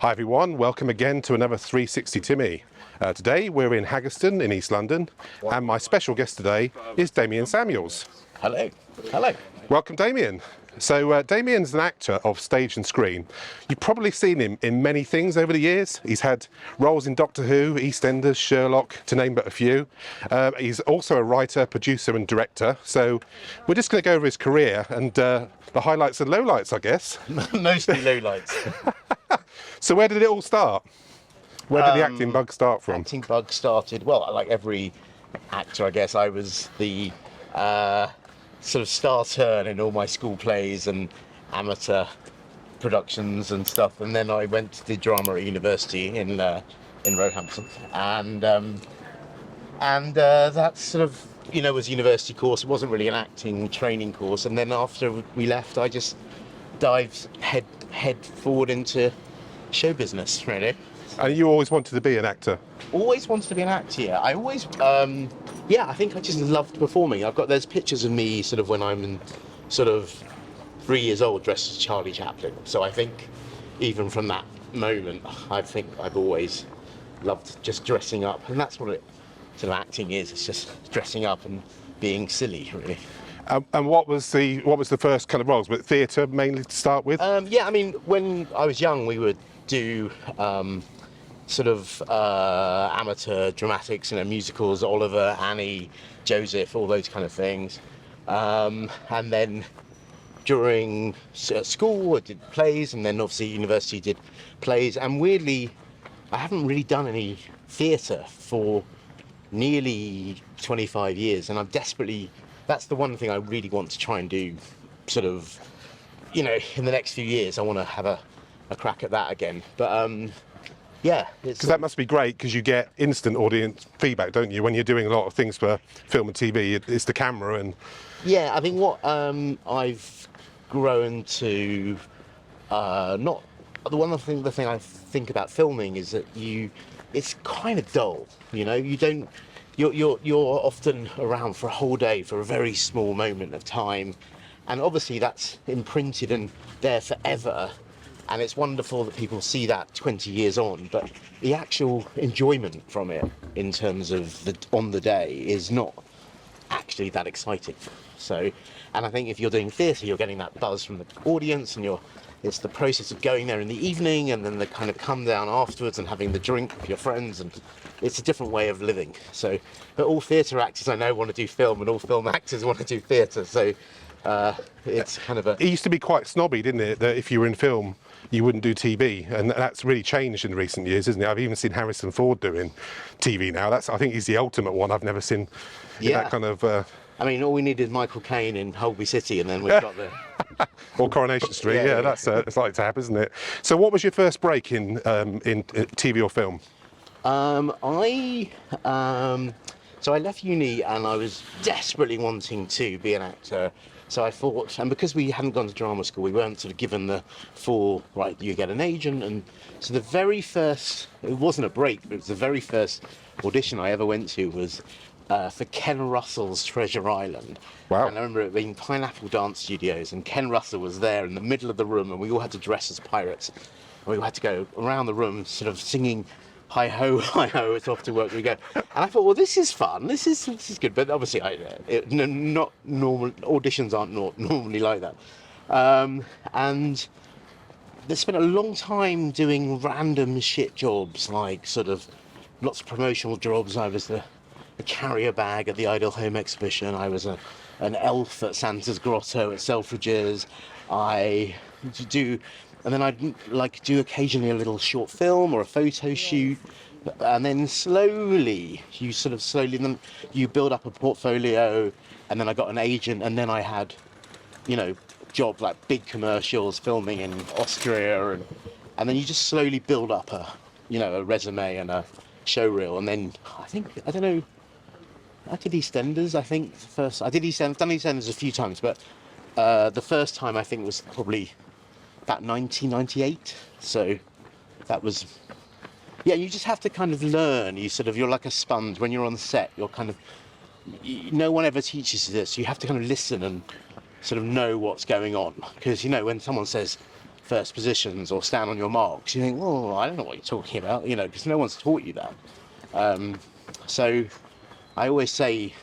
Hi everyone, welcome again to another 360 Timmy. Today we're in Haggerston in East London, and my special guest today is Damian Samuels. Hello. Hello. Welcome, Damian. So Damian's an actor of stage and screen. You've probably seen him in many things over the years. He's had roles in Doctor Who, Eastenders, Sherlock, to name but a few. He's also a writer, producer and director. So we're just going to go over his career and the highlights and lowlights, I guess. Mostly lowlights. So where did it all start? Where did the acting bug start from? Acting bug started, well, like every actor, I guess. I was the sort of star turn in all my school plays and amateur productions and stuff. And then I went to the drama at university in Roehampton. And that sort of, was a university course. It wasn't really an acting training course. And then after we left, I just dived head forward into show business, really. And you always wanted to be an actor? Always wanted to be an actor, yeah. I always, I think I just loved performing. There's pictures of me sort of when I'm sort of 3 years old dressed as Charlie Chaplin. So I think even from that moment, I think I've always loved just dressing up. And that's what sort of acting is. It's just dressing up and being silly, really. And what was the first kind of roles? Was it theatre mainly to start with? When I was young, we would do amateur dramatics, musicals, Oliver, Annie, Joseph, all those kind of things. And then during school, I did plays, and then obviously university did plays. And weirdly, I haven't really done any theatre for nearly 25 years, and that's the one thing I really want to try and do, sort of, in the next few years. I want to have a crack at that again. But because that must be great, because you get instant audience feedback, don't you, when you're doing a lot of things for film and TV? It's the camera and... Yeah, I think what I've grown to the thing I think about filming is that it's kind of dull. You're often around for a whole day for a very small moment of time, and obviously that's imprinted and there forever. And it's wonderful that people see that 20 years on, but the actual enjoyment from it in terms of on the day is not actually that exciting. So, and I think if you're doing theatre, you're getting that buzz from the audience, and it's the process of going there in the evening and then the kind of come down afterwards and having the drink with your friends, and it's a different way of living. So, but all theatre actors I know want to do film, and all film actors want to do theatre. So it's kind of It used to be quite snobby, didn't it, that if you were in film, you wouldn't do TV, and that's really changed in recent years, isn't it? I've even seen Harrison Ford doing TV now. I think he's the ultimate one. I've never seen that kind of... all we need is Michael Caine in Holby City, and then we've got the... or Coronation Street, that's it's like tap, isn't it? So what was your first break in TV or film? So I left uni and I was desperately wanting to be an actor. So I thought, and because we hadn't gone to drama school, we weren't sort of given the full, right, you get an agent. And so the very first, it wasn't a break, but it was the very first audition I ever went to was for Ken Russell's Treasure Island. Wow. And I remember it being Pineapple Dance Studios, and Ken Russell was there in the middle of the room, and we all had to dress as pirates. And we all had to go around the room sort of singing, hi ho, it's off to work we go. And I thought, well, this is fun, this is good. But obviously, not normal, auditions aren't normally like that. And they spent a long time doing random shit jobs, like sort of lots of promotional jobs. I was the carrier bag at the Ideal Home exhibition. I was an elf at Santa's Grotto at Selfridges. And then I'd do occasionally a little short film or a photo shoot, and then slowly you build up a portfolio, and then I got an agent, and then I had, jobs like big commercials, filming in Austria, and then you just slowly build up a resume and a show reel, and then I did EastEnders. I think first I did EastEnders. I've done EastEnders a few times, but the first time I think was probably about 1998. So that was, you just have to kind of learn. You're like a sponge when you're on set. You're kind of, no one ever teaches you this. You have to kind of listen and sort of know what's going on. Because, when someone says, first positions or stand on your marks. You think, well, I don't know what you're talking about, you know, because no one's taught you that. So I always say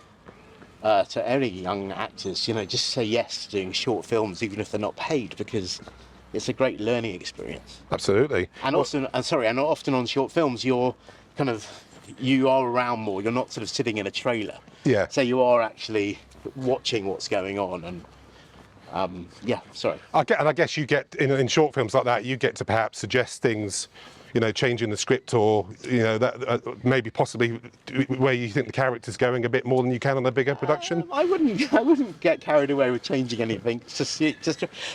to any young actors, you know, just say yes to doing short films, even if they're not paid, because it's a great learning experience. Absolutely. And often, and often on short films, you are around more. You're not sort of sitting in a trailer. Yeah. So you are actually watching what's going on, and I guess you get in short films like that, you get to perhaps suggest things, you know, changing the script, or you know, that maybe possibly where you think the character's going a bit more than you can on a bigger production. I wouldn't get carried away with changing anything.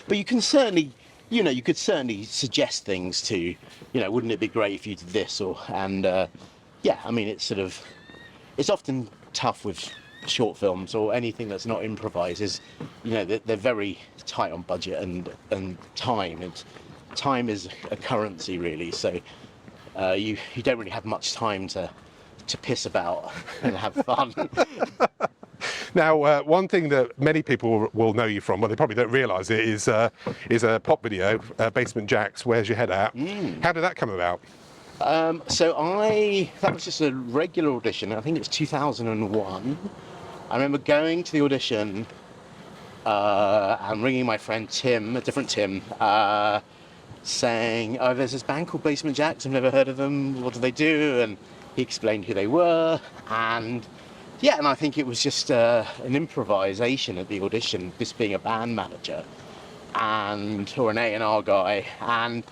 But you can certainly, you know, you could certainly suggest things to, you know, wouldn't it be great if you did this, I mean, it's often tough with short films or anything that's not improvised. Is, you know, they're very tight on budget and time. And time is a currency, really. So you don't really have much time to piss about and have fun. Now, one thing that many people will know you from, well, they probably don't realise it, is a pop video, Basement Jaxx, Where's Your Head At? How did that come about? That was just a regular audition. I think it was 2001. I remember going to the audition and ringing my friend Tim, a different Tim, saying, oh, there's this band called Basement Jaxx, I've never heard of them, what do they do? And he explained who they were, and I think it was just an improvisation at the audition, this being a band manager or an A&R guy. And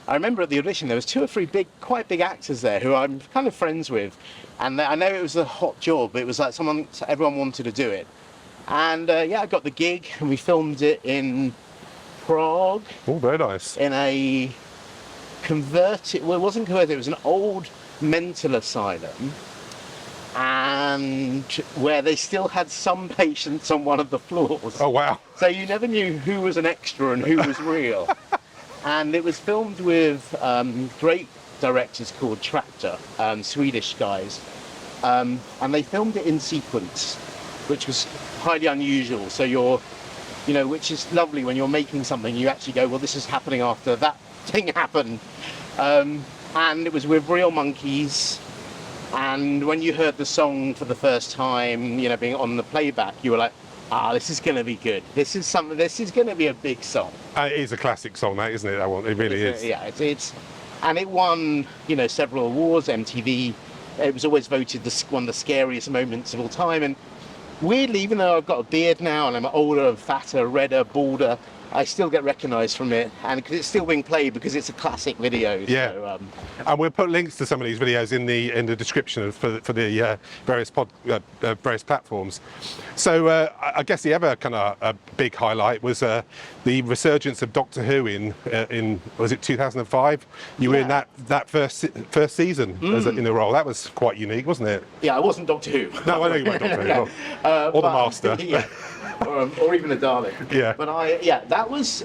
I remember at the audition there was 2 or 3 quite big actors there who I'm kind of friends with, and I know it was a hot job, but it was like everyone wanted to do it. And I got the gig, and we filmed it in Prague. Oh, very nice. In a it wasn't converted, it was an old mental asylum, and where they still had some patients on one of the floors. Oh, wow. So you never knew who was an extra and who was real. And it was filmed with great directors called Traktor, Swedish guys, and they filmed it in sequence, which was highly unusual. So which is lovely when you're making something, you actually go, well, this is happening after that thing happened. And it was with real monkeys. And when you heard the song for the first time, you know, being on the playback, you were like, this is going to be good. This is going to be a big song. It is a classic song, that, isn't it? That one, it really is. And it won, you know, several awards. MTV. It was always voted one of the scariest moments of all time. And weirdly, even though I've got a beard now and I'm older, fatter, redder, balder, I still get recognised from it, and because it's still being played because it's a classic video. Yeah, so, and we'll put links to some of these videos in the description for the various platforms. So I guess the other kind of big highlight was the resurgence of Doctor Who in was it 2005? You were in that first season in the role. That was quite unique, wasn't it? Yeah, I wasn't Doctor Who. No, I know you weren't Doctor Who. Or the Master. Yeah. Or even a Dalek. Yeah. But that was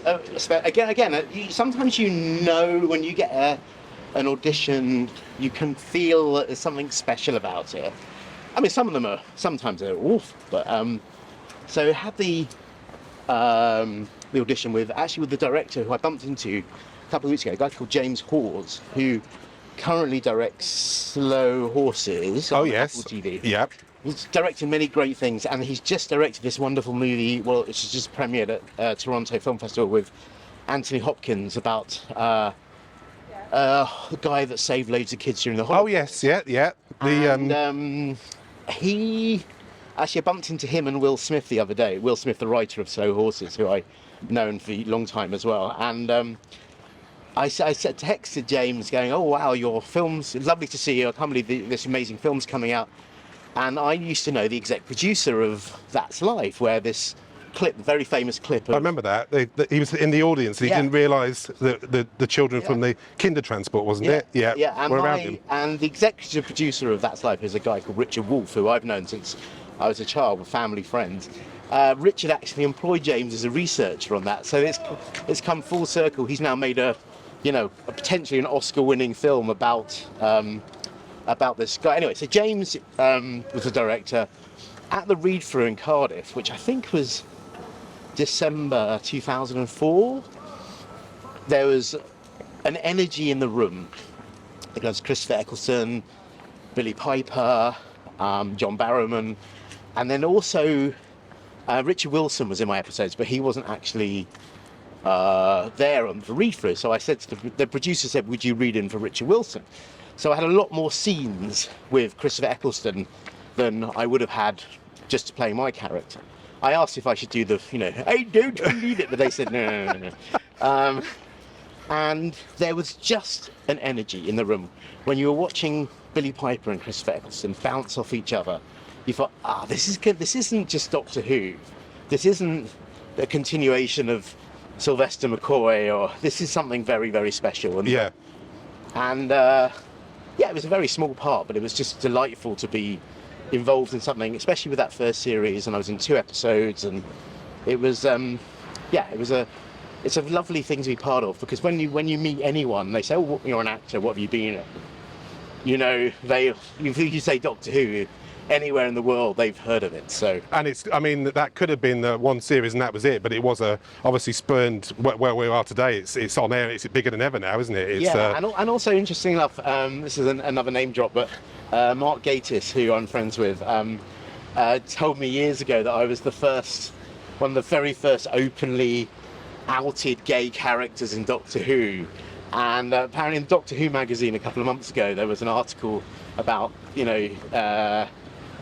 again. Sometimes you know when you get an audition, you can feel that there's something special about it. I mean, some of them sometimes they're awful, but so I had the audition with the director who I bumped into a couple of weeks ago, a guy called James Hawes, who currently directs Slow Horses on Apple TV. Yep. He's directed many great things, and he's just directed this wonderful movie. Well, it's just premiered at Toronto Film Festival with Anthony Hopkins about the guy that saved loads of kids during the Holocaust. Oh yes, yeah. I bumped into him and Will Smith the other day. Will Smith, the writer of Slow Horses, who I've known for a long time as well. And I texted James going, oh wow, your film's lovely to see you. I can't believe this amazing film's coming out. And I used to know the exec producer of That's Life, where this clip, very famous clip. I remember that. He was in the audience and he didn't realise the children from the kinder transport, wasn't it? Yeah. And were around him. And the executive producer of That's Life is a guy called Richard Wolfe, who I've known since I was a child, with family friends. Richard actually employed James as a researcher on that, so it's come full circle. He's now made a potentially an Oscar-winning film about this guy. Anyway, so James was the director at the read-through in Cardiff, which I think was December 2004. there was an energy in the room. There was Christopher Eccleston, Billy Piper, John Barrowman, and then also Richard Wilson was in my episodes, but he wasn't actually there on the read through. So I said to the producer said, "Would you read in for Richard Wilson?" So I had a lot more scenes with Christopher Eccleston than I would have had just to play my character. I asked if I should do the, "Hey, don't believe it," but they said no. And there was just an energy in the room when you were watching Billy Piper and Christopher Eccleston bounce off each other. You thought, this is good. This isn't just Doctor Who. This isn't a continuation of Sylvester McCoy, or this is something very, very special. And, Yeah. And it was a very small part, but it was just delightful to be involved in something, especially with that first series. And I was in 2 episodes, and it was, it's a lovely thing to be part of, because when you meet anyone, they say, "Oh, you're an actor. What have you been in?" You say Doctor Who, anywhere in the world they've heard of it. So, And that could have been the one series and that was it, but it was obviously spurned where we are today. It's on air. It's bigger than ever now, isn't it? And also interesting enough, this is another name drop, but Mark Gatiss, who I'm friends with, told me years ago that I was one of the very first openly outed gay characters in Doctor Who. And apparently in Doctor Who magazine a couple of months ago, there was an article about,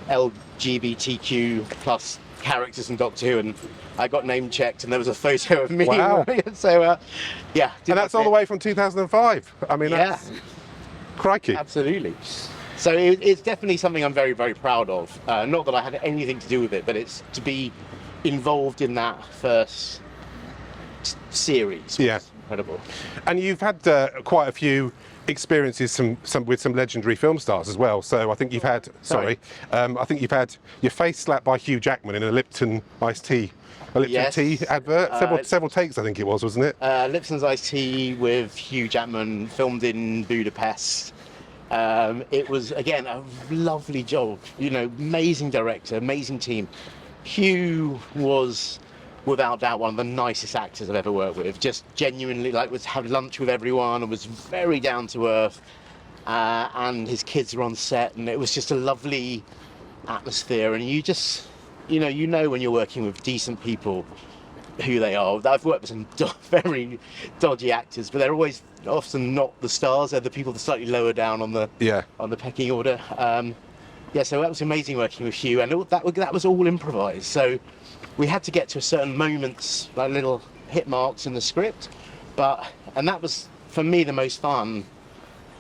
LGBTQ plus characters in Doctor Who, and I got name checked, and there was a photo of me. Wow. So, yeah. And that's all the way from 2005. That's crikey. Absolutely. So it's definitely something I'm very, very proud of. Not that I had anything to do with it, but it's to be involved in that first series. Yeah. Incredible. And you've had quite a few experiences with some legendary film stars as well. So I think you've had your face slapped by Hugh Jackman in a Lipton Ice Tea, tea advert. Several takes, I think it was, wasn't it? Lipton's Ice Tea with Hugh Jackman, filmed in Budapest. It was, again, a lovely job. Amazing director, amazing team. Hugh was, without doubt, one of the nicest actors I've ever worked with. Just genuinely, would have lunch with everyone and was very down to earth. And his kids were on set, and it was just a lovely atmosphere. And you just, when you're working with decent people, who they are. I've worked with some very dodgy actors, but they're always often not the stars. They're the people that are slightly lower down on the pecking order. So that was amazing working with Hugh, and that was all improvised. So we had to get to certain moments, like little hit marks in the script, and that was for me the most fun,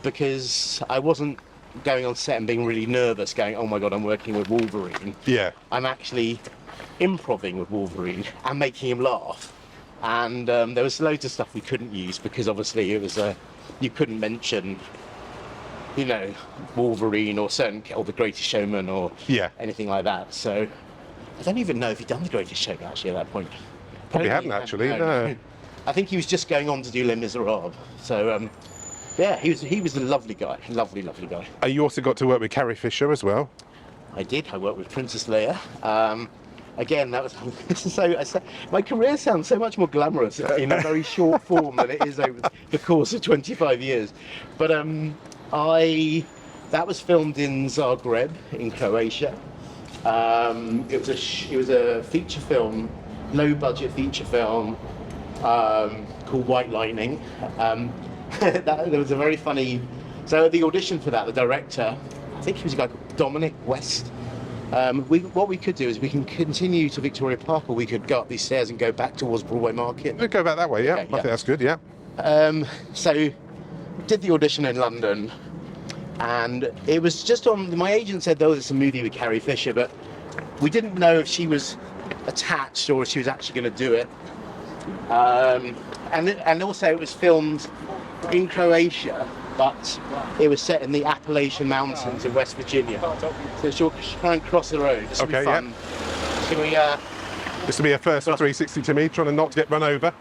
because I wasn't going on set and being really nervous, going, "Oh my God, I'm working with Wolverine." Yeah. I'm actually improving with Wolverine and making him laugh. And there was loads of stuff we couldn't use, because obviously it was you couldn't mention, Wolverine or The Greatest Showman or anything like that. So I don't even know if he'd done The Greatest Showman actually at that point. Probably hadn't actually. No. I think he was just going on to do Les Miserables. So he was a lovely guy, lovely guy. You also got to work with Carrie Fisher as well. I did. I worked with Princess Leia. Again, that was my career sounds so much more glamorous in a very short form than it is over the course of 25 years. But that was filmed in Zagreb in Croatia. It was a feature film, low budget feature film called White Lightnin. There was a very funny. So at the audition for that, the director, I think he was a guy called Dominic West. What we could do is we can continue to Victoria Park, or we could go up these stairs and go back towards Broadway Market. We'll go back that way, yeah. Okay, I think that's good, yeah. So did the audition in London, and it was just on. My agent said, "Oh, it's a movie with Carrie Fisher," but we didn't know if she was attached or if she was actually going to do it. And also it was filmed in Croatia, but it was set in the Appalachian Mountains in West Virginia. So she'll try and cross the road. This will be fun. Yeah. Should we? This will be a first 360 to me, trying not to get run over.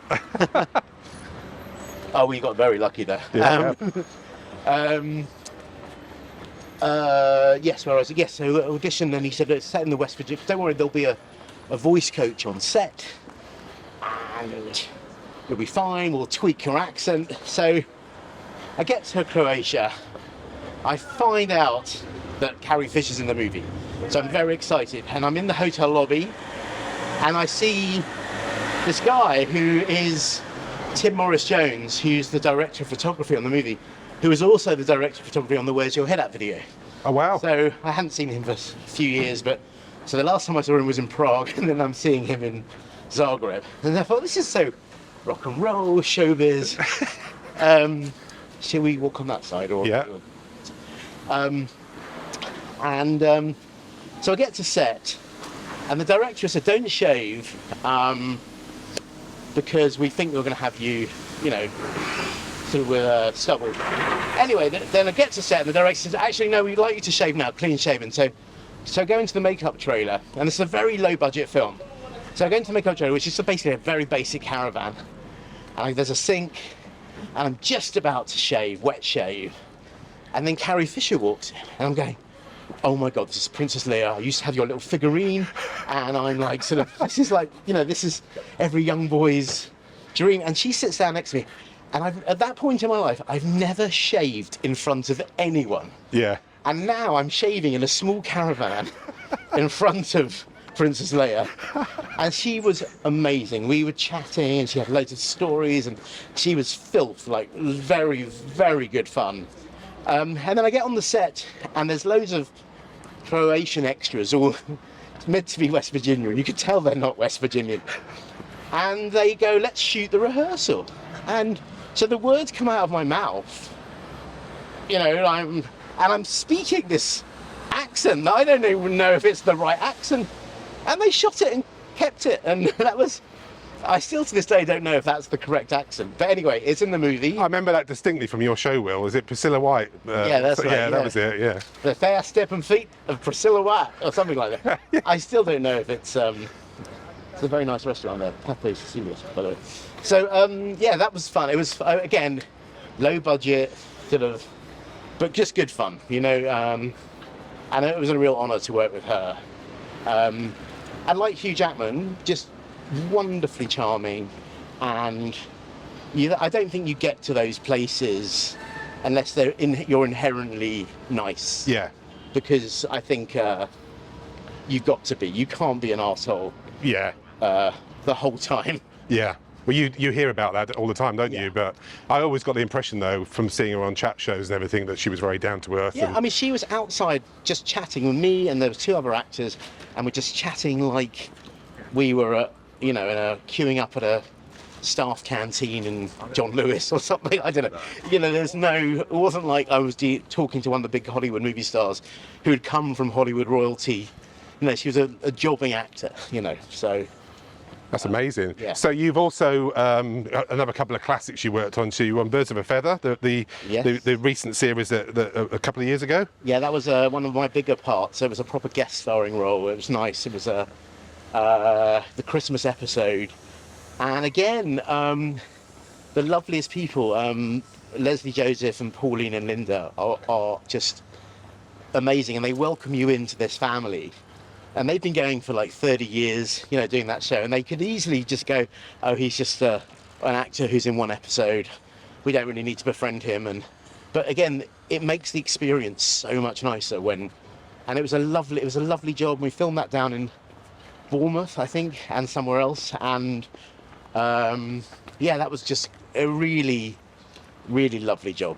Oh, we got very lucky there. Yeah, Yes, where I was. Yes, so audition, and he said it's set in the West Virginia. Don't worry, there'll be a voice coach on set. And you'll be fine, we'll tweak your accent. So I get to Croatia, I find out that Carrie Fisher's in the movie. So I'm very excited, and I'm in the hotel lobby, and I see this guy who is Tim Morris-Jones, who's the director of photography on the movie, who is also the director of photography on the Where's Your Head At video. Oh, wow. So I hadn't seen him for a few years, but so the last time I saw him was in Prague, and then I'm seeing him in Zagreb. And I thought, this is so rock and roll, showbiz. Shall we walk on that side? Or Yeah. So I get to set, and the director said, don't shave, because we think we're going to have you, you know, sort of with stubble. Anyway, then I get to set, and the director says, actually, no, we'd like you to shave now, clean shaven. So I go into the makeup trailer, and it's a very low budget film. So I go into the makeup trailer, which is basically a very basic caravan. And there's a sink, and I'm just about to shave, wet shave. And then Carrie Fisher walks in, and I'm going, oh my God, this is Princess Leia. I used to have your little figurine. And I'm like, sort of, this is like, you know, this is every young boy's dream. And she sits down next to me. And at that point in my life, I've never shaved in front of anyone. Yeah. And now I'm shaving in a small caravan in front of Princess Leia. And she was amazing. We were chatting, and she had loads of stories, and she was filth, like very, very good fun. And then I get on the set, and there's loads of Croatian extras, all meant to be West Virginian. You could tell they're not West Virginian. And they go, let's shoot the rehearsal. And so the words come out of my mouth, you know, I'm speaking this accent that I don't even know if it's the right accent. And they shot it and kept it, and that was, I still to this day don't know if that's the correct accent. But anyway, it's in the movie. I remember that distinctly from your show, Will. Is it Priscilla White? Yeah, that's right. Yeah, that was it, yeah. The Fair Step and Feet of Priscilla White, or something like that. Yeah. I still don't know if it's a very nice restaurant there, Pathé Sicilian, by the way. So, yeah, that was fun. It was, again, low budget, sort of, but just good fun, you know. And it was a real honour to work with her. And like Hugh Jackman, just wonderfully charming, and I don't think you get to those places unless you're inherently nice. Yeah. Because I think you've got to be. You can't be an arsehole Yeah. the whole time. Yeah. Well, you hear about that all the time, don't you? But I always got the impression, though, from seeing her on chat shows and everything, that she was very down to earth. Yeah, I mean, she was outside just chatting with me, and there were two other actors, and we're just chatting like we were, you know, queuing up at a staff canteen in John Lewis or something. I don't know. You know, it wasn't like I was talking to one of the big Hollywood movie stars who had come from Hollywood royalty. You know, she was a jobbing actor, you know, so. That's amazing. Yeah. So you've also another couple of classics you worked on. So you were on Birds of a Feather, the recent series that a couple of years ago. Yeah, that was one of my bigger parts. It was a proper guest starring role. It was nice. It was the Christmas episode, and again, the loveliest people. Leslie Joseph and Pauline and Linda are just amazing, and they welcome you into this family. And they've been going for like 30 years, you know, doing that show. And they could easily just go, oh, he's just an actor who's in one episode. We don't really need to befriend him. But again, it makes the experience so much nicer and it was a lovely job. We filmed that down in Bournemouth, I think, and somewhere else. And yeah, that was just a really, really lovely job.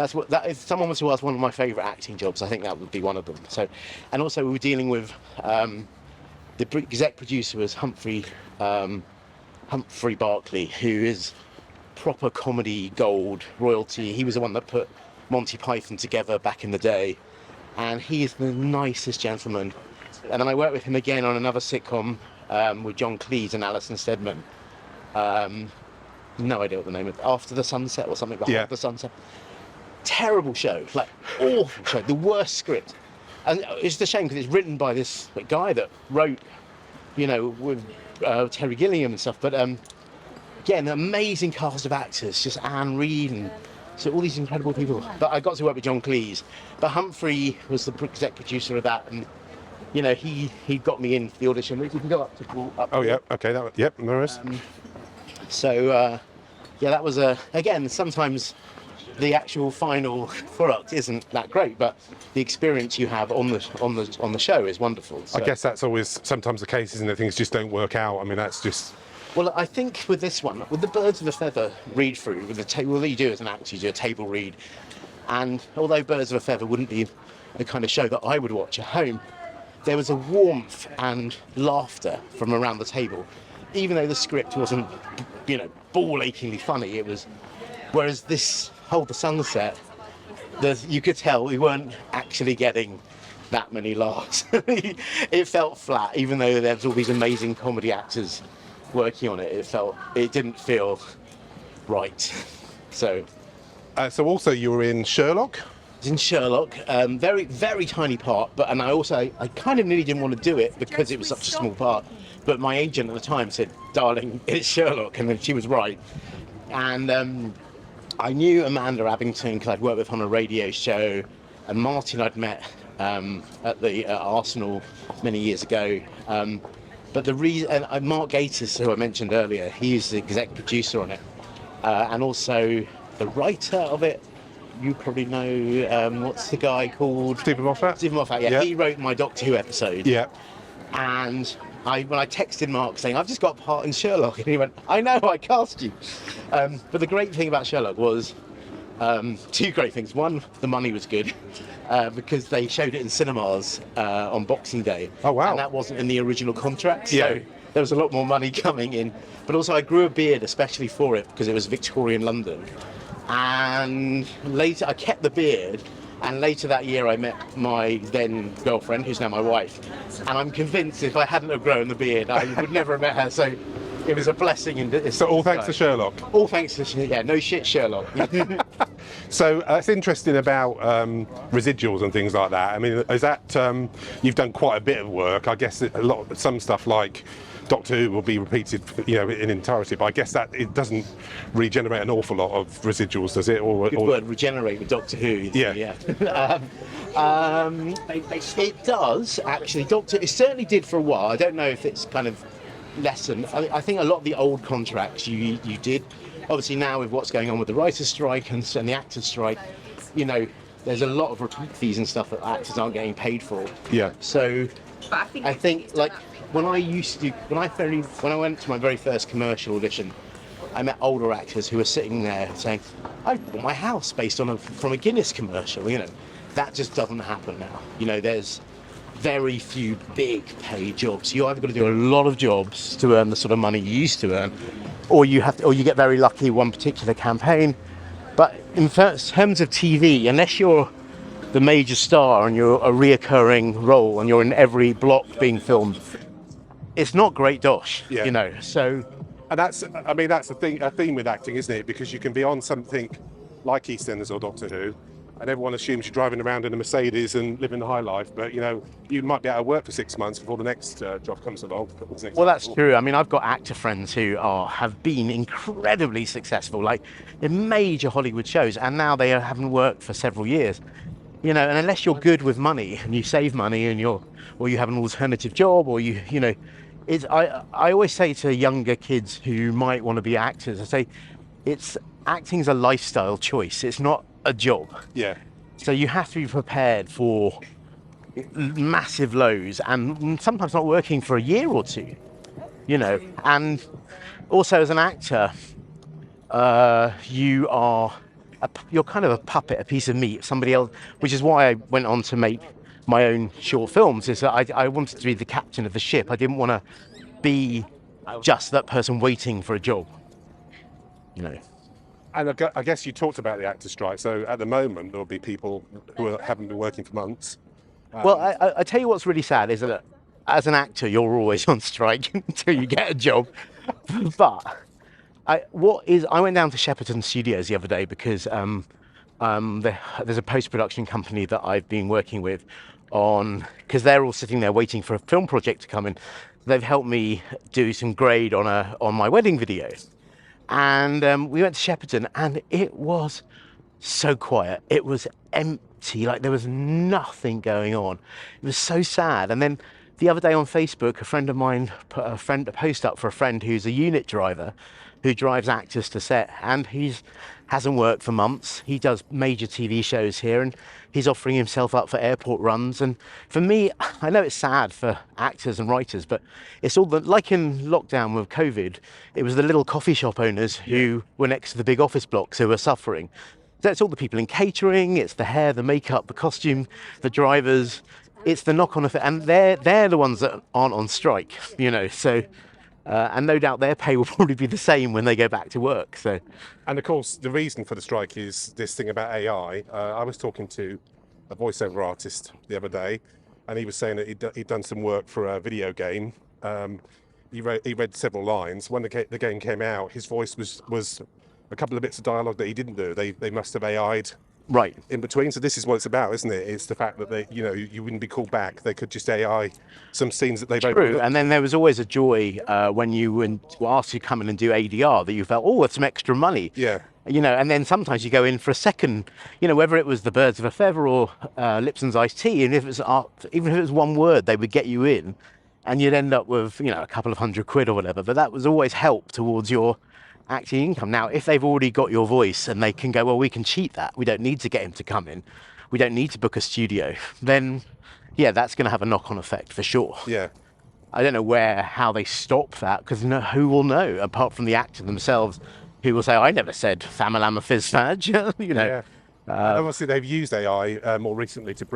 If someone was to ask one of my favourite acting jobs, I think that would be one of them. So, and also we were dealing with the exec producer was Humphrey Barclay, who is proper comedy gold royalty. He was the one that put Monty Python together back in the day, and he is the nicest gentleman. And then I worked with him again on another sitcom with John Cleese and Alison Steadman. No idea what the name of it. After the Sunset or something. After the Sunset. Terrible show, like awful show, the worst script. And it's a shame because it's written by this guy that wrote, you know, with Terry Gilliam and stuff. But again, an amazing cast of actors, just Anne Reid and so all these incredible people. But I got to work with John Cleese. But Humphrey was the exec producer of that, and you know, he got me in for the audition. You can go up to Oh yeah, okay, yep, no worries. So yeah, that was again, sometimes the actual final product isn't that great, but the experience you have on the show is wonderful. So. I guess that's always sometimes the case, isn't it? Things just don't work out. I mean, that's just... Well, I think with this one, with the Birds of a Feather read through, with the table, what you do as an actor, you do a table read, and although Birds of a Feather wouldn't be the kind of show that I would watch at home, there was a warmth and laughter from around the table, even though the script wasn't, ball-achingly funny. It was, whereas this Hold the Sunset, you could tell we weren't actually getting that many laughs. It felt flat, even though there was all these amazing comedy actors working on it. It didn't feel right. So also you were in Sherlock? in Sherlock, very, very tiny part, and I kind of nearly didn't want to do it because it was such a small part. But my agent at the time said, "Darling, it's Sherlock," and then she was right. And I knew Amanda Abington because I'd worked with her on a radio show, and Martin I'd met at Arsenal many years ago. But the reason, and Mark Gatiss, who I mentioned earlier, he's the exec producer on it, and also the writer of it. You probably know, what's the guy called? Stephen Moffat? Stephen Moffat, yeah. He wrote my Doctor Who episode. Yeah. And when I texted Mark saying, "I've just got a part in Sherlock," and he went, "I know, I cast you." But the great thing about Sherlock was two great things. One, the money was good because they showed it in cinemas on Boxing Day. Oh, wow. And that wasn't in the original contract. So Yeah. there was a lot more money coming in. But also I grew a beard especially for it because it was Victorian London. And later I kept the beard, and later that year I met my then girlfriend, who's now my wife, and I'm convinced if I hadn't have grown the beard I would never have met her. So it was a blessing in disguise. So all thanks to Sherlock? All thanks to no shit Sherlock. So it's interesting about residuals and things like that. I mean, is that you've done quite a bit of work? I guess some stuff like Doctor Who will be repeated, in entirety. But I guess that it doesn't regenerate an awful lot of residuals, does it? Good word, regenerate with Doctor Who. Yeah. It does actually. It certainly did for a while. I don't know if it's kind of lessened. I think a lot of the old contracts you did. Obviously now with what's going on with the writers' strike and the actors' strike, there's a lot of repeat fees and stuff that actors aren't getting paid for. Yeah. So I think like when I went to my very first commercial audition, I met older actors who were sitting there saying, "I bought my house based on from a Guinness commercial." That just doesn't happen now. There's very few big paid jobs. You either got to do a lot of jobs to earn the sort of money you used to earn, or you get very lucky one particular campaign. But in terms of TV, unless you're the major star and you're a reoccurring role and you're in every block being filmed, it's not great dosh. Yeah. So. And that's a theme with acting, isn't it? Because you can be on something like EastEnders or Doctor Who, and everyone assumes you're driving around in a Mercedes and living the high life, but you might be out of work for 6 months before the next job comes along. Well, that's true. I mean, I've got actor friends who have been incredibly successful, like in major Hollywood shows, and now they haven't worked for several years. And unless you're good with money and you save money and you have an alternative job, or I always say to younger kids who might want to be actors, I say, acting's a lifestyle choice. It's not a job. Yeah. So you have to be prepared for massive lows and sometimes not working for a year or two, and also as an actor, you're kind of a puppet, a piece of meat, somebody else, which is why I went on to make my own short films, is that I wanted to be the captain of the ship. I didn't want to be just that person waiting for a job, And I guess you talked about the actor strike. So at the moment, there'll be people who haven't been working for months. Well, I tell you what's really sad is that as an actor, you're always on strike until you get a job. But I went down to Shepperton Studios the other day because there's a post-production company that I've been working with because they're all sitting there waiting for a film project to come in. They've helped me do some grade on my wedding video. And we went to Shepperton, and it was so quiet. It was empty, like there was nothing going on. It was so sad. And then the other day on Facebook, a friend of mine put a post up for a friend who's a unit driver, who drives actors to set, and hasn't worked for months. He does major TV shows here, and he's offering himself up for airport runs. And for me, I know it's sad for actors and writers, but it's all like in lockdown with COVID, it was the little coffee shop owners who were next to the big office blocks who were suffering. So it's all the people in catering, it's the hair, the makeup, the costume, the drivers. It's the knock-on effect, and they're the ones that aren't on strike, So, and no doubt their pay will probably be the same when they go back to work. So, And of course, the reason for the strike is this thing about AI. I was talking to a voiceover artist the other day, and he was saying that he'd done some work for a video game. He read several lines. When the game came out, his voice was a couple of bits of dialogue that he didn't do. They must have AI'd right. in between. So this is what it's about, isn't it? It's the fact that you wouldn't be called back. They could just AI some scenes that they've True, and then there was always a joy when you were asked to come in and do ADR that you felt, oh, that's some extra money. Yeah. And then sometimes you go in for a second, whether it was the Birds of a Feather or Lipton Ice Tea, and if it was even if it was one word, they would get you in, and you'd end up with a couple of £100 or whatever. But that was always help towards your acting income. Now, if they've already got your voice and they can go, well, we can cheat that. We don't need to get him to come in. We don't need to book a studio. Then, yeah, that's going to have a knock-on effect for sure. Yeah. I don't know how they stop that, because who will know apart from the actor themselves, who will say, I never said Famalama Fizz Fadge, Yeah. Obviously, they've used AI more recently to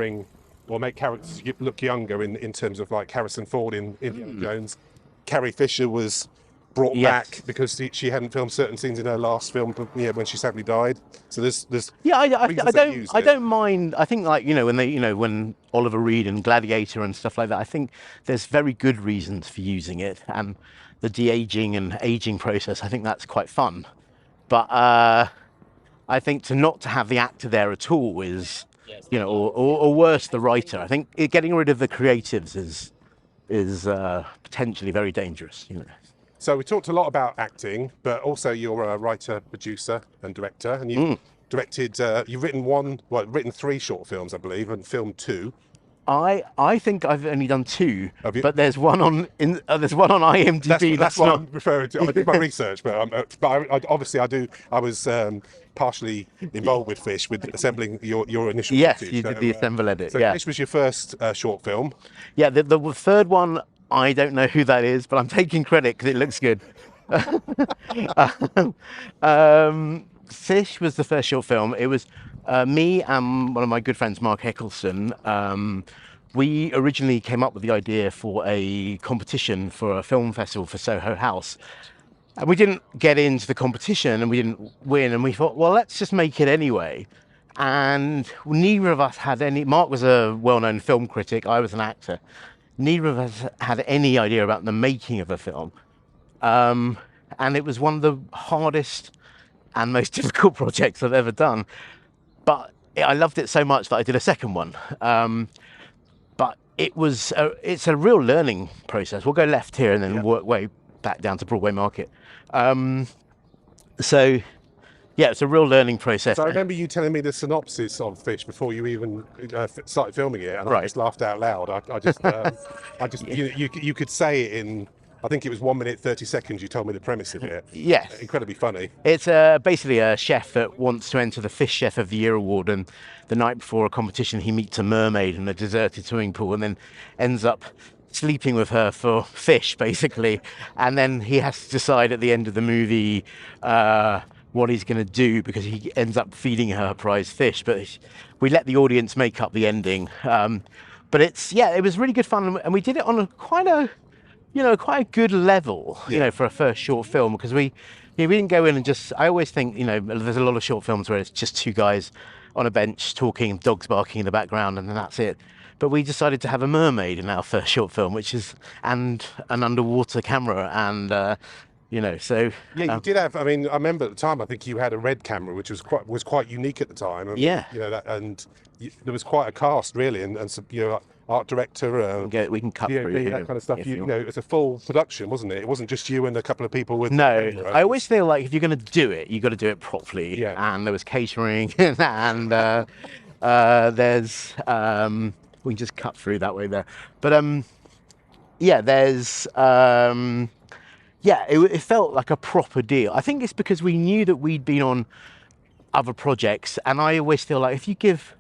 make characters look younger in terms of like Harrison Ford in Indiana Jones. Carrie Fisher was brought back because she hadn't filmed certain scenes in her last film when she sadly died. So there's I don't mind. I think when Oliver Reed and Gladiator and stuff like that, I think there's very good reasons for using it, and the de-aging and aging process, I think that's quite fun. But I think to have the actor there at all is or worse, the writer. I think getting rid of the creatives is potentially very dangerous. So we talked a lot about acting, but also you're a writer, producer, and director, and you've directed. You've written 3 short films, I believe, and filmed 2. I think I've only done 2, Have you? but there's one on IMDb. That's what I'm referring to. I did my research, but I do. I was partially involved with Fish, with assembling your initial. Yes, footage. you did the assemble edit. So yeah. Fish was your first short film. Yeah, the third one, I don't know who that is, but I'm taking credit because it looks good. Fish was the first short film. It was me and one of my good friends, Mark Haggerston. We originally came up with the idea for a competition for a film festival for Soho House. And we didn't get into the competition and we didn't win. And we thought, well, let's just make it anyway. And neither of us had any. Mark was a well-known film critic. I was an actor. Neither of us had any idea about the making of a film. And it was one of the hardest and most difficult projects I've ever done. But I loved it so much that I did a second one. But it's a real learning process. We'll go left here and then work way back down to Broadway Market. So, yeah, it's a real learning process. So I remember you telling me the synopsis of Fish before you even started filming it, and I just laughed out loud. You could say it in, I think it was 1 minute 30 seconds. You told me the premise of it. Yes, incredibly funny. It's basically a chef that wants to enter the Fish Chef of the Year award, and the night before a competition, he meets a mermaid in a deserted swimming pool, and then ends up sleeping with her for fish, basically. And then he has to decide at the end of the movie what he's going to do, because he ends up feeding her prize fish. But we let the audience make up the ending. But it was really good fun, and we did it on quite a good level, for a first short film, because we didn't go in and just. I always think, there's a lot of short films where it's just 2 guys on a bench talking, dogs barking in the background, and then that's it. But we decided to have a mermaid in our first short film, and an underwater camera, and so. Yeah, you did have. I mean, I remember at the time, I think you had a red camera, which was quite unique at the time. And, there was quite a cast really, and some, art director. We can cut through that kind of stuff. It was a full production, wasn't it? It wasn't just you and a couple of people with. No, I always feel like if you're going to do it, you got to do it properly. Yeah. And there was catering, and there's. We can just cut through that way there, but there's yeah, it felt like a proper deal. I think it's because we knew that we'd been on other projects, and I always feel like if you give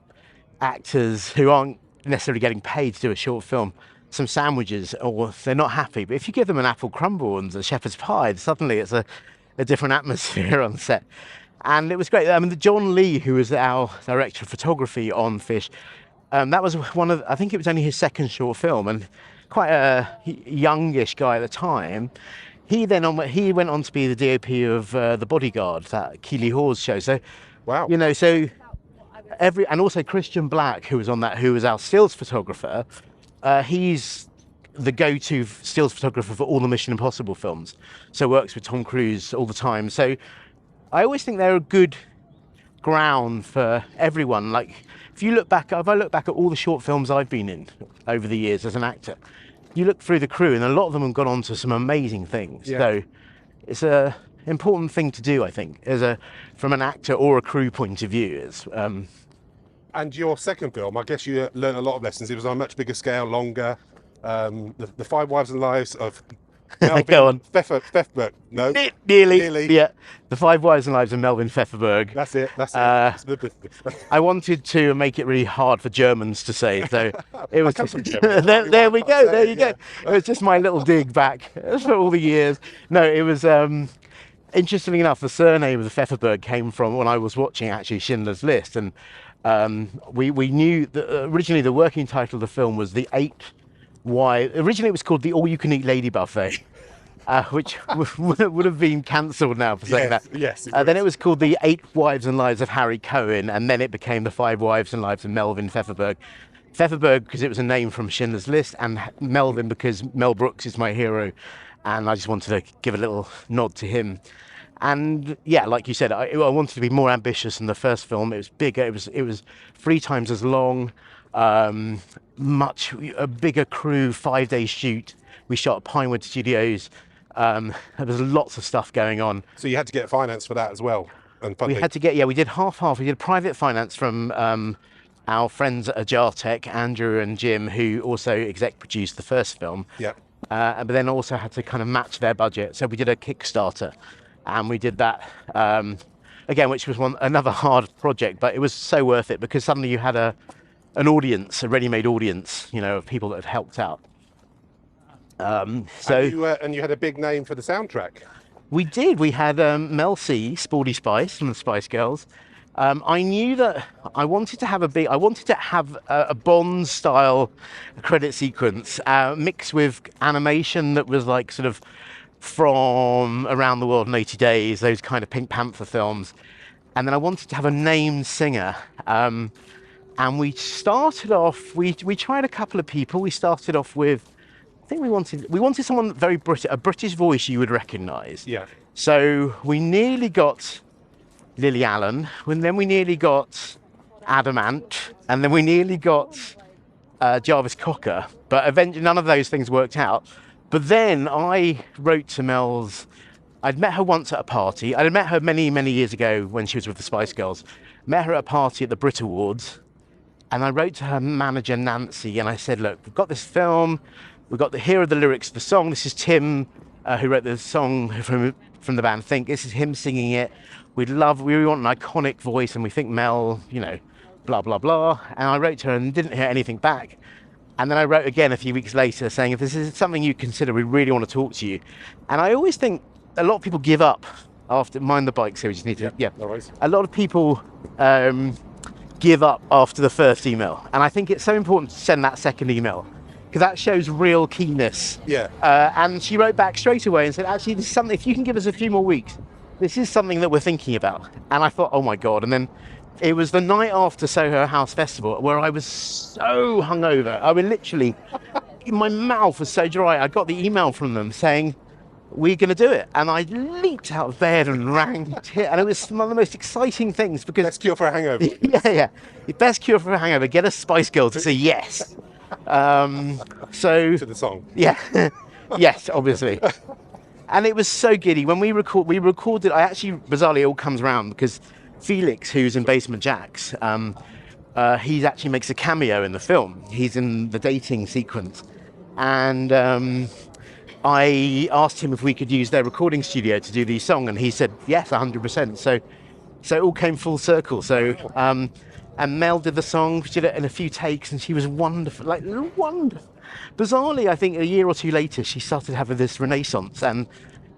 actors who aren't necessarily getting paid to do a short film some sandwiches, or if they're not happy, but if you give them an apple crumble and a shepherd's pie, suddenly it's a different atmosphere on set. And it was great. I mean, the John Lee, who was our director of photography on Fish, that was one of, I think it was only his second short film, and quite a youngish guy at the time. He went on to be the DOP of The Bodyguard, that Keeley Hawes show. So, Wow. you know, so and also Christian Black, who was on that, who was our stills photographer. He's the go-to stills photographer for all the Mission Impossible films. So works with Tom Cruise all the time. So I always think they're a good ground for everyone. Like, if I look back at all the short films I've been in over the years as an actor, you look through the crew, and a lot of them have gone on to some amazing things. Yeah. So it's a important thing to do, I think, from an actor or a crew point of view. And your second film, I guess you learned a lot of lessons. It was on a much bigger scale, longer. The Five Wives and Lives of Melvyn. Go on. Pfferberg. No, Nearly. Yeah. The Five Wives and Lives of Melvyn Pfferberg. that's it. That's it. I wanted to make it really hard for Germans to say, so it was. come from Germany. There we go. There you Yeah. go. It was just my little dig back for all the years. No, it was. Interestingly enough, the surname of the Pfefferberg came from when I was watching actually Schindler's List, and we knew that originally the working title of the film was The Eight Wives. Originally it was called The All You Can Eat Lady Buffet, which would have been cancelled now for saying that. Yes. Then it was called The Eight Wives and Lives of Harry Cohen, and then it became The Five Wives and Lives of Melvyn Pfefferberg. Pfefferberg because it was a name from Schindler's List, and Melvyn because Mel Brooks is my hero, and I just wanted to give a little nod to him. And yeah, like you said, I wanted to be more ambitious than the first film. It was bigger. It was 3 times as long, much a bigger crew, 5-day shoot. We shot at Pinewood Studios. There was lots of stuff going on. So you had to get finance for that as well, and funding. We had to get, we did half. We did private finance from our friends at Ajartech, Andrew and Jim, who also exec produced the first film. Yeah. But then also had to kind of match their budget. So we did a Kickstarter, and we did that again, which was another hard project, but it was so worth it because suddenly you had an audience, a ready-made audience, of people that had helped out. And you had a big name for the soundtrack. We did. We had Mel C, Sporty Spice from the Spice Girls. I knew that I wanted to have a Bond-style credit sequence mixed with animation that was like sort of from Around the World in 80 Days, those kind of Pink Panther films. And then I wanted to have a named singer. And we started off, we tried a couple of people. We started off with, I think we wanted someone very British, a British voice you would recognise. Yeah. So we nearly got Lily Allen, and then we nearly got Adamant, and then we nearly got Jarvis Cocker, but eventually none of those things worked out. But then I wrote to Mel's. I'd met her once at a party. I'd met her many, many years ago when she was with the Spice Girls. Met her at a party at the Brit Awards, and I wrote to her manager, Nancy, and I said, look, we've got this film, here are the lyrics of the song. This is Tim, who wrote the song from the band Think. This is him singing it. We want an iconic voice, and we think Mel, blah, blah, blah. And I wrote to her and didn't hear anything back. And then I wrote again a few weeks later saying, if this is something you consider, we really want to talk to you. And I always think a lot of people give up after, mind the bike, so we just need to, No worries. A lot of people give up after the first email. And I think it's so important to send that second email, because that shows real keenness. Yeah. And she wrote back straight away and said, actually, this is something, if you can give us a few more weeks, this is something that we're thinking about. And I thought, oh my God. And then it was the night after Soho House Festival where I was so hungover. I mean, literally, my mouth was so dry. I got the email from them saying, we're going to do it. And I leaped out of bed and rang. And it was one of the most exciting things because... Best cure for a hangover. Yeah. The best cure for a hangover, get a Spice Girl to say yes. So... To the song. Yeah. Yes, obviously. And it was so giddy. When we recorded, bizarrely, it all comes around because Felix, who's in Basement Jaxx, he actually makes a cameo in the film. He's in the dating sequence. And I asked him if we could use their recording studio to do the song, and he said yes, 100%. So it all came full circle. So and Mel did the song, she did it in a few takes, and she was wonderful, like wonderful. Bizarrely, I think a year or two later, she started having this renaissance, and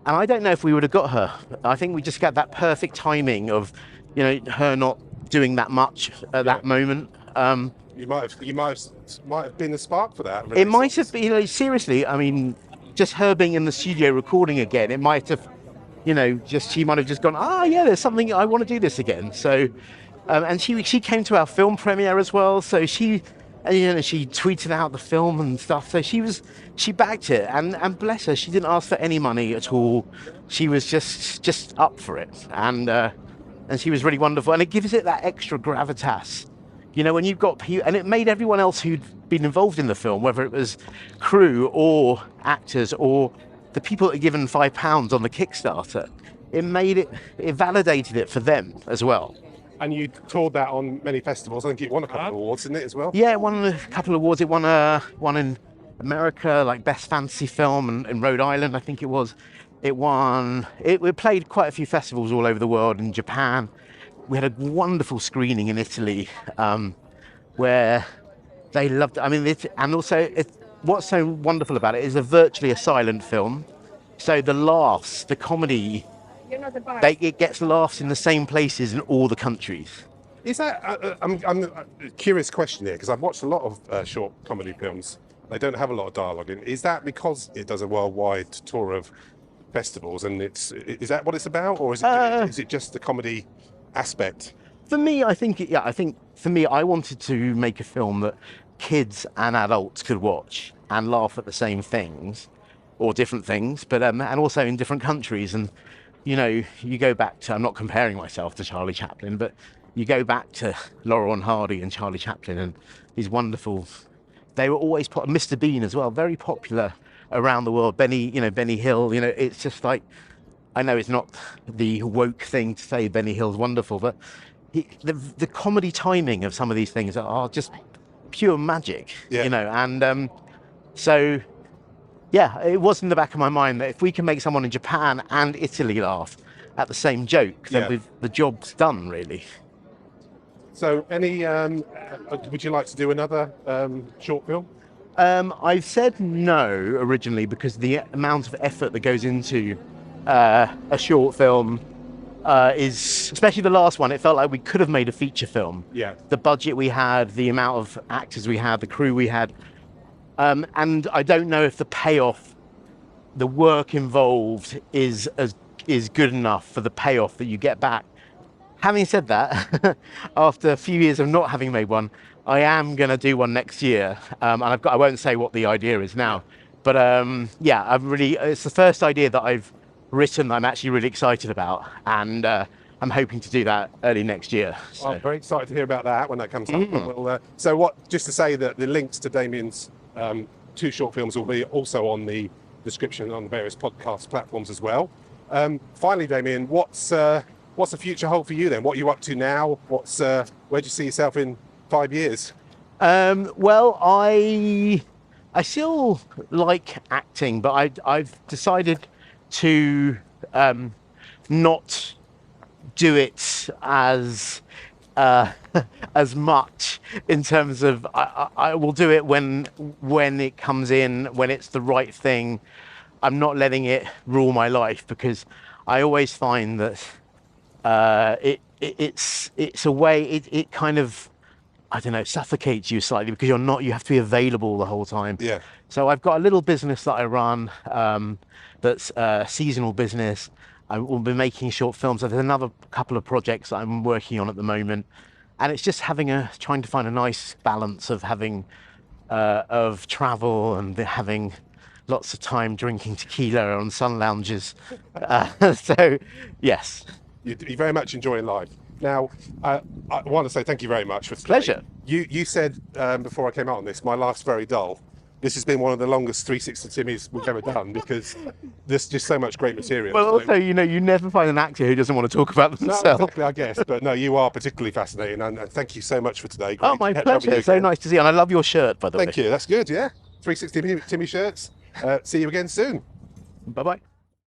I don't know if we would have got her. I think we just got that perfect timing of, her not doing that much at that moment. You might have been the spark for that. It might have been, seriously, I mean, just her being in the studio recording again, it might have, she might have just gone, yeah, there's something, I want to do this again. So, and she came to our film premiere as well. So she tweeted out the film and stuff. So she backed it, and bless her, she didn't ask for any money at all. She was just up for it, and she was really wonderful. And it gives it that extra gravitas. When you've got people, and it made everyone else who'd been involved in the film, whether it was crew or actors or the people that are given £5 on the Kickstarter, it validated it for them as well. And you toured that on many festivals. I think it won a couple of awards, didn't it, as well? Yeah, it won a couple of awards. It won one in America, like Best Fantasy Film, and in Rhode Island, I think it was. It played quite a few festivals all over the world, in Japan. We had a wonderful screening in Italy, where they loved it. I mean, what's so wonderful about it is virtually a silent film. So the laughs, the comedy, it gets laughs in the same places in all the countries. Is that? I'm a curious question here, because I've watched a lot of short comedy films. They don't have a lot of dialogue in. Is that because it does a worldwide tour of festivals, and is that what it's about, or is it just the comedy aspect? For me, I think for me, I wanted to make a film that kids and adults could watch and laugh at the same things or different things, but and also in different countries. And you go back to, I'm not comparing myself to Charlie Chaplin, but you go back to Laurel and Hardy and Charlie Chaplin and these wonderful. They were always Mr. Bean as well, very popular around the world. Benny Hill. It's just like, I know it's not the woke thing to say Benny Hill's wonderful, but the comedy timing of some of these things are just pure magic. And so yeah, it was in the back of my mind that if we can make someone in Japan and Italy laugh at the same joke, then the job's done, really. So, would you like to do another short film? I've said no originally because the amount of effort that goes into a short film is, especially the last one, it felt like we could have made a feature film. Yeah. The budget we had, the amount of actors we had, the crew we had, and I don't know if the payoff, the work involved is good enough for the payoff that you get back. Having said that, after a few years of not having made one, I am going to do one next year, and I won't say what the idea is now, but it's the first idea that I've written I'm actually really excited about, and I'm hoping to do that early next year. So. I'm very excited to hear about that when that comes up. Just to say that the links to Damian's 2 short films will be also on the description on the various podcast platforms as well. Finally, Damian, what's the future hold for you then? What are you up to now? Where do you see yourself in 5 years? Well, I still like acting, but I've decided to not do it as much, in terms of I will do it when it comes in, when it's the right thing. I'm not letting it rule my life, because I always find that it's a way, it kind of, I don't know, suffocates you slightly, because you have to be available the whole time. Yeah. So I've got a little business that I run, that's a seasonal business. I will be making short films. There's another couple of projects that I'm working on at the moment, and it's just trying to find a nice balance of of travel and having lots of time drinking tequila on sun lounges. So, yes. You're very much enjoying life. Now, I want to say thank you very much for today. Pleasure. You said before I came out on this, my life's very dull. This has been one of the longest 360 Timmies we've ever done, because there's just so much great material. Well, also, you never find an actor who doesn't want to talk about themselves. No, exactly, I guess. But no, you are particularly fascinating, and thank you so much for today. Great. Oh, my pleasure. So nice to see you, and I love your shirt, by the way. Thank you. That's good, yeah. 360 Timmy shirts. See you again soon. Bye bye.